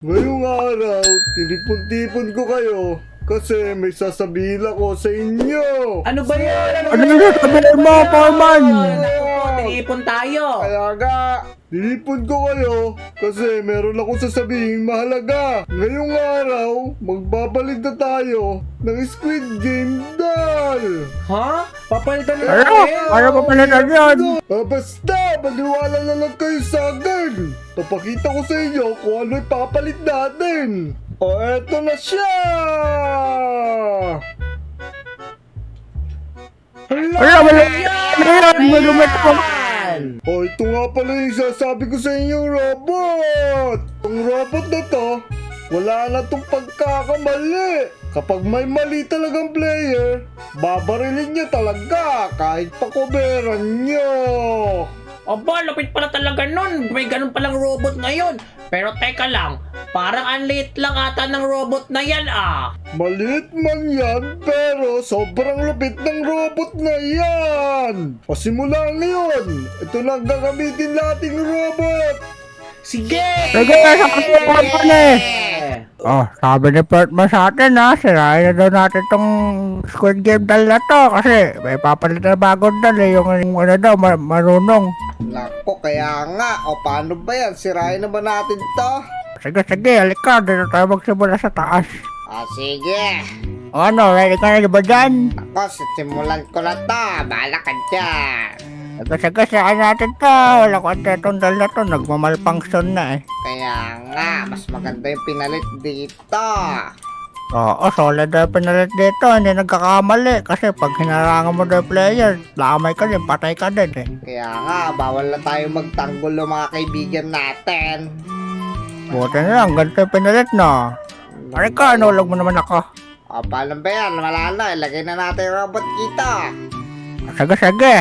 Ngayong araw, tinipon-tipon ko kayo kasi may sasabihin ako sa inyo. Ano ba yan? Ano yung sabihin mo, Foreman? Naku po, tinipon tayo. Kaya nga, tinipon ko kayo kasi meron akong sasabihin mahalaga. Ngayong araw, magbabalik na tayo ng Squid Game doll. Ha? Papalitan na Ano? natin? Ano pa pala na yan? Basta, maniwala na lang kayo sa akin. Papakita ko sa inyo kung ano ipapalit natin. O, eto na siya! Wala. Malumit ko. O, ito nga pala yung sasabi ko sa inyo, robot! Yung robot na to, wala na tong pagkakamali. Kapag may mali talagang player, babarilin niya talaga kahit pakuberan niyo. Aba, lapit pala talaga nun. May ganun palang robot ngayon. Pero teka lang, parang ang liit lang ata ng robot na yan ah. Maliit man yan, pero sobrang lupit ng robot na yan. Pasimula ngayon, ito na ang gagamitin nating robot. Sige! Sige, sabi ko pa eh. Oh, sabi ni Pertman sa atin ha, sirain na daw natin tong Squid Game doll na to kasi may papalit na bagong doll eh, yung ano daw, marunong. Nako, kaya nga. O, paano ba yan? Sirain na ba natin to? Sige, halika, dito tayo magsimula sa taas. Sige. O ano, ready ka na ba dyan? Ako, simulan ko na to. Bahala ka dyan. Sige, saan natin to? Wala ko itong doll na to, nagmamalfunction na eh. Kaya nga, mas maganda yung pinalit dito. Oo, solid na pinalit dito, hindi nagkakamali kasi pag hinarangan mo daw player, lamay ka din, patay ka din eh. Kaya nga, bawal na tayo magtanggol ng mga kaibigan natin. Buti na lang, ganito yung pinalit no. Pare ka, nulog mo naman ako. O, paano ba yan? Wala na, ilagay na natin yung robot dito. Sige.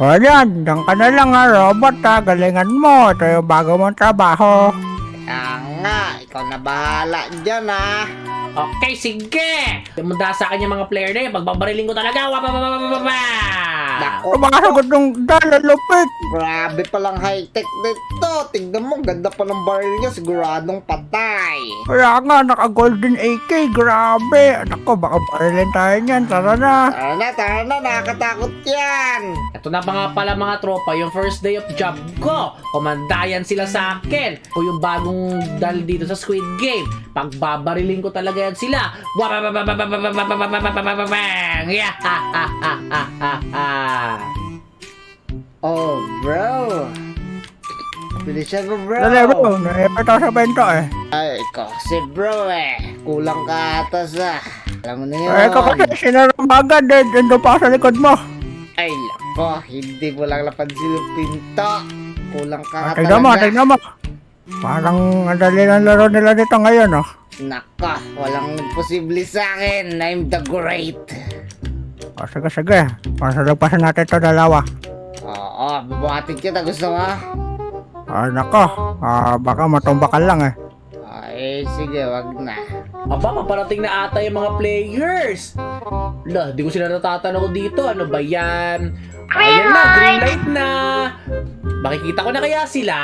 O yan, diyan ka na lang ha, robot ha, galingan mo, ito yung bago mong trabaho. Kaya nga, ikaw na bahala dyan ha. Okay, sige! Munda sa akin yung mga player na yun. Pagbabariling ko talaga. Nako, Ang mga sagot ng dala, lupit. grabe palang high-tech dito. Tignan mo, ganda pa ng barrel niya, siguradong patay. Kaya nga, naka-golden AK, grabe. Nako, baka parilin tayo niyan, tara na. Tara na, nakakatakot yan. Ito na pa nga pala mga tropa, yung first day of job ko. Kumandayan sila sa akin. O yung bagong dal dito sa Squid Game. Pagbabariling ko talaga yan sila. Oh, bro. Bilisan mo, bro. Dali bro, naipit ako sa bento eh. Ay, ikaw si bro eh. Kulang ka ata sa... Alam mo na yun. Ay, ikaw kasi sinarang agad eh, dito pa sa likod mo. Ay, lako. Hindi mo lang napansin yung pinto. Kulang ka nga Tignan mo. Parang ang dali ng laro nila dito ngayon oh. Nako, walang imposible sa akin. I'm the great. O sige. Pasalagpasan natin ito dalawa. Oo, babawatin kita. Gusto mo? Ay nako, baka matumbakan lang eh. Ay, sige, wag na. Aba, paparating na ata yung mga players. Lah, di ko sila natatanaw dito. Ano ba yan? Ayan na, green light na. Makikita ko na kaya sila?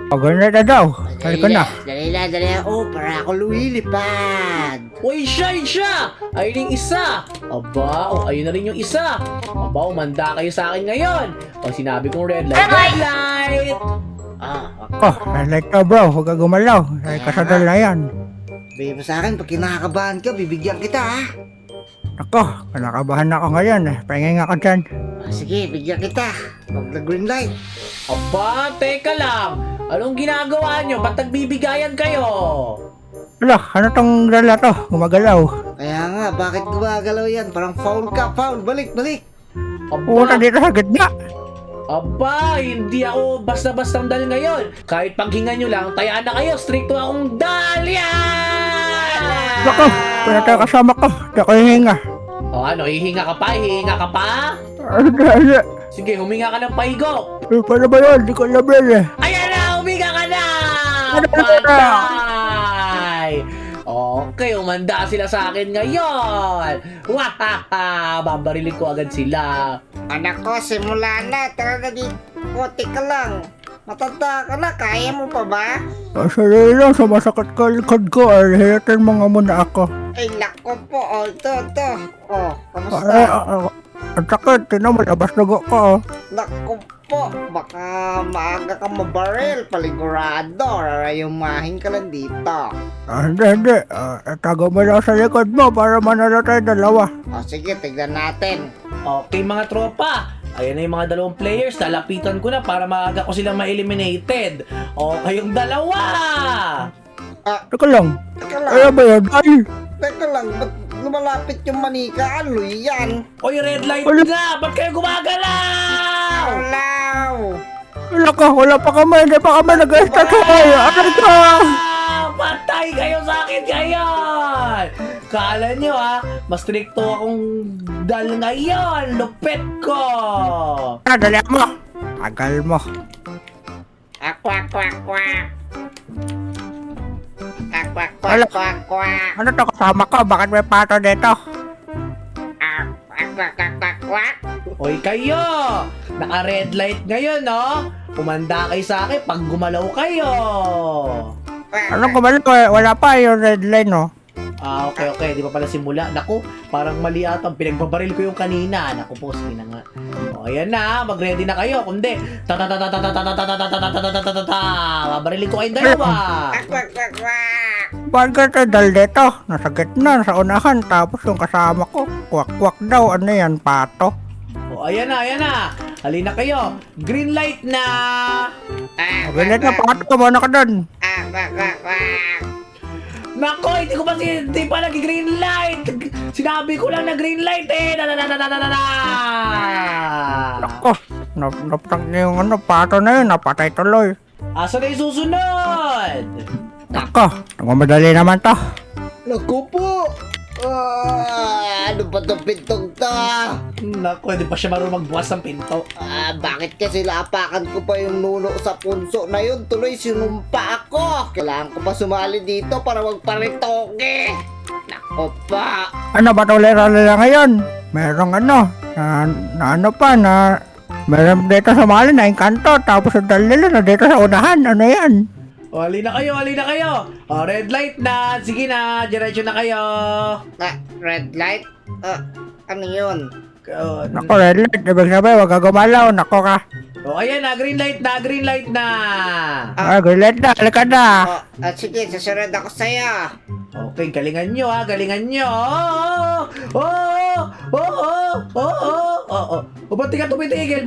O ganun na daw, halika na. Dali na. Oh, para ako lumilipad. Uy, siya! Ayun yung isa! Aba, ayun na rin yung isa! Aba, umanda kayo sa akin ngayon! O, sinabi kong red light! Red light to bro, huwag ka gumalaw. Ay kasadal na yan. Bigyan mo sa akin, pag kinakabahan ka, bibigyan kita ha. Nako, kinakabahan ako ngayon eh. Pahingay nga ka dyan. Sige, bigyan kita. Pag green light. Aba, teka lang! Anong ginagawa nyo? Ba't nagbibigayan kayo? Ala, ano tong dala to? Gumagalaw. Kaya nga, bakit gumagalaw yan? Parang foul ka, foul. Balik. Pumunta dito sa gitna. Aba, hindi ako basta-bastang dal ngayon. Kahit paghinga nyo lang, tayaan na kayo. Stricto akong dalyan! Nako, kaya tayo kasama ko. Di ako hihinga. O ano, hihinga ka pa? Hihinga ka pa? Ano? Sige, huminga ka ng pahigo. Paano ba yun? Di ko alam yan eh. Ayan na! Huminga ka na! Ano ba? Patay! Okay, umanda sila sa akin ngayon! Wahaha! Babariling ko agad sila. Anak ko, simula na. Tara na dito. Teka lang. Matanda ka na, kaya mo pa ba? Sorry lang, sumasakit ka likod ko. Hihitin mo nga muna ako. Ay, lako po. Oh, ito. Oh, kamusta? Ang sakit, tinan mo, labas dugo ko. Naku po, baka maaga ka mabaril, paligurado, rarayumahin ka lang dito. Hindi. Tago mo lang sa likod mo para manalo tayo dalawa. O sige, tignan natin. Okay mga tropa, ayan na yung mga dalawang players, lalapitan ko na para maaga ko silang ma-eliminated. O kayong dalawa! Teka lang, Teka lang, ano ba yan? Ay, teka lang, ba't lumalapit yung manika? Ano yan? Oy, red light Ulit. na! Ba't kayo gumagalaw? Alaw! wala pa kami, hindi pa kami nag-start tayo. Ano ka? Patay kayo sa akin ngayon! Kala nyo mas stricto akong dal ngayon! Lupit ko! Dali mo. Tagal mo. Kwak. Wala. Kwak. Ano to kasama ko? Bakit may pato dito? Kwak. Oy kayo! Naka-red light ngayon, no? Kumanda kayo sa akin pag gumalaw kayo! Anong kumalik ko? Wala pa yung red line, no? Okay. Di pa pala simula. Naku, parang mali ata. Pinagbabaril ko yung kanina. Naku po, sige na nga. O, ayan na. Mag-ready na kayo. Kundi, babarilin ko kayong dalawa. Kwak. Bakit ka tayo dal dito? Nasa gitna, nasa unahan. Tapos yung kasama ko, kwak-kwak daw. Ano yan, pato? O, ayan na. Halina kayo. Green light na. Galit na, pato ka muna ka dun. Kwak. Nako, hindi pa nag-green light. Sinabi ko lang na green light eh. Ako, napatang niya yung pato na yun. Napatay tuloy. Asa na yung susunod? Ako, nagmamadali naman to. Naku po! Ano ba itong pintong to? Nako, hindi pa siya marunong magbukas ng pinto. Bakit kasi lapakan ko pa yung nuno sa punso na yun? Tuloy sinumpa ako! Kailangan ko pa sumali dito para magparitoke! Naku pa! Ano ba ito lera ngayon? Merong meron dito sa mali na engkanto. Tapos yung dalila na dito sa unahan. Ano yan? O, halina kayo. O, red light na. Sige na, diretso na kayo. Red light? Ano yun? Nako, red light. Ibig sabihin, wag ka gumalaw. Nako ka. O, ayan na, green light na. Green light na. Green light na. Halika na. Sige, sasunod ako sa'yo! Okay, galingan nyo. O, ba't di ka tumitigil?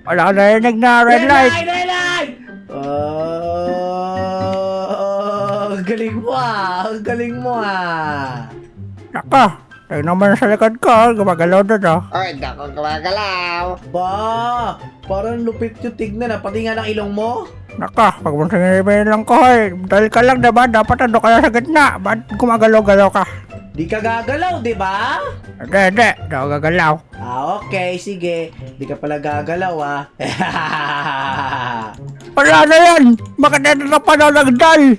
Wala ka narinig na red light. Red light! Galing mo Nako, tayo naman sa likod ko. Gumagalaw doon Ay, hindi ako gumagalaw! Ba, parang lupit yung tignan pati nga ng ilong mo. Nako, pag mong sinibay lang ko dahil ka lang diba, dapat ando ka sa gitna. Ba't gumagalaw-galaw ka? Di ka gagalaw, di ba? Hindi ako gagalaw. Okay, sige. Di ka pala gagalaw, Wala na yan! Bakit ito na pa nagdal?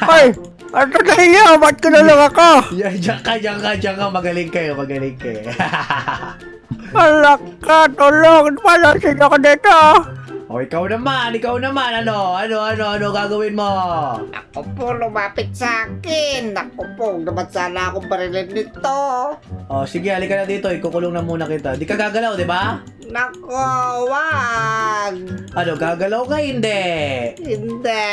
Ay! Ano na hiya? Ba't ko na lang ako? Diyan ka. Magaling kayo. Alak ka, tulong! Paano sino ka dito? O, ikaw naman. Ano gagawin mo? Naku po, lumapit sa akin! Naku po, naman sana akong barilin nito! O, sige, halika na dito. Ikukulong na muna kita. Di ka gagalaw, di ba? Naku, wag! Ano, gagalaw ka? Hindi. Hindi!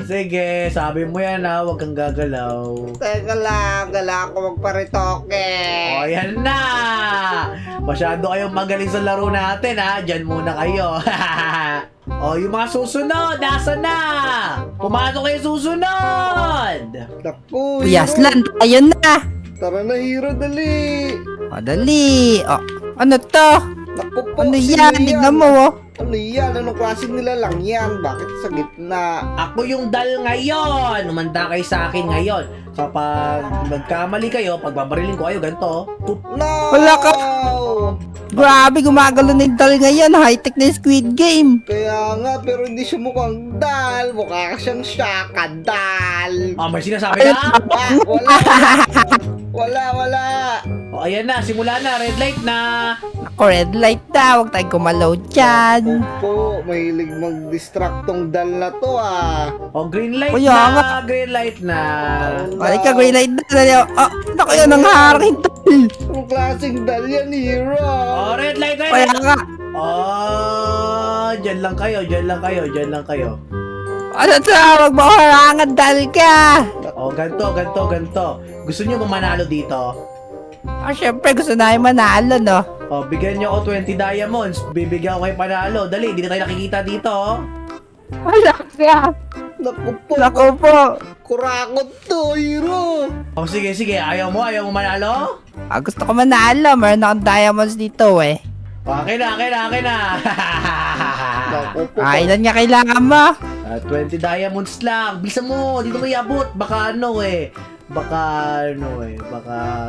Sige, sabi mo yan huwag kang gagalaw. Teka lang, kailangan ko magparitoke! O, yan na! Masyado kayong magaling sa laro natin, Diyan muna kayo. O, yung mga susunod, nasa na? Pumasok kayo susunod! Naku, Yaslan, tayo na! Tara na, Hiro, dali! Madali! Oh, ano to? Naku po, Ano sino yan? Tignan mo, oh. Ano yan? Anong klaseng nilalang yan? Bakit sa gitna? Ako yung dal ngayon! Umanda kayo sa akin ngayon. Kapag nagkamali kayo, pagbabarilin ko kayo, ganito. Tup. No! Wala ka. Grabe, gumagalo na yung dal ngayon. High-tech na yung Squid Game. Kaya nga, pero hindi siya mukhang dal. Mukha ka siyang shaka dal. May sinasabi na? Wala! Wala! O, ayan na, simula na, red light na. Ako, red light na. Huwag tayong kumalaw dyan. Opo, mahilig mag-distract tong dal na to O, green light Kuya, na, nga. green light na. Ay, ka, green light na. Oh, naku yun ang haring to. Anong klaseng dal yan, hero? O, red light na. Kaya nga. Oh, dyan lang kayo, dyan lang kayo, dyan lang kayo. Ano to? Huwag mo harangan, dal ka. O, ganto. Gusto nyo ba manalo dito? Oh, syempre gusto namin manalo, no? O, bigyan nyo ako 20 diamonds. Bibigyan ko kayo panalo. Dali, hindi na tayo nakikita dito. Wala ka. Naku po, Naku po. kurakot to, hero. O, sige. Ayaw mo manalo? Gusto ko manalo. Meron akong diamonds dito, eh. Akin na. Naku po, Ilan nga kailangan mo? 20 diamonds lang. Bilisan mo, dito mo iabot. Baka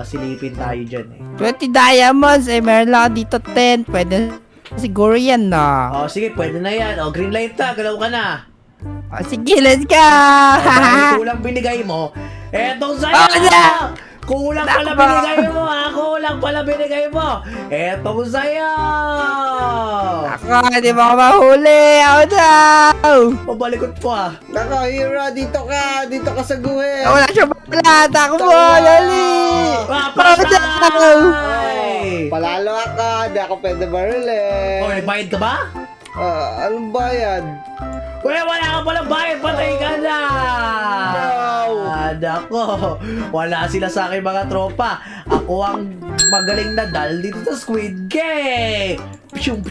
silipin tayo dyan eh. 20 diamonds, eh. Meron lang ako dito 10. Pwede siguro yan, no? O, sige, pwede na yan. O, green light na, galaw ka na. Sige, let's go. Dahil kulang binigay mo, etong sa'yo! Wala! Kulang pala Takbo! binigay mo, ha? Kulang pala binigay mo! Etong sa'yo! Ako, di ba ako mahuli? Ako daw. Pabalikot po, ha? Nako, hero, dito ka sa guhe. Wala siya pala. Takbo, dali. Papatay! Palalo ako, di ako pwede barilin. O, nagbayad ka ba? Anong bayad? Wala ka palang bayad, patay ka na! Nako, wala sila sa akin mga tropa. Ako ang magaling na dal dito sa Squid Game! Pichum!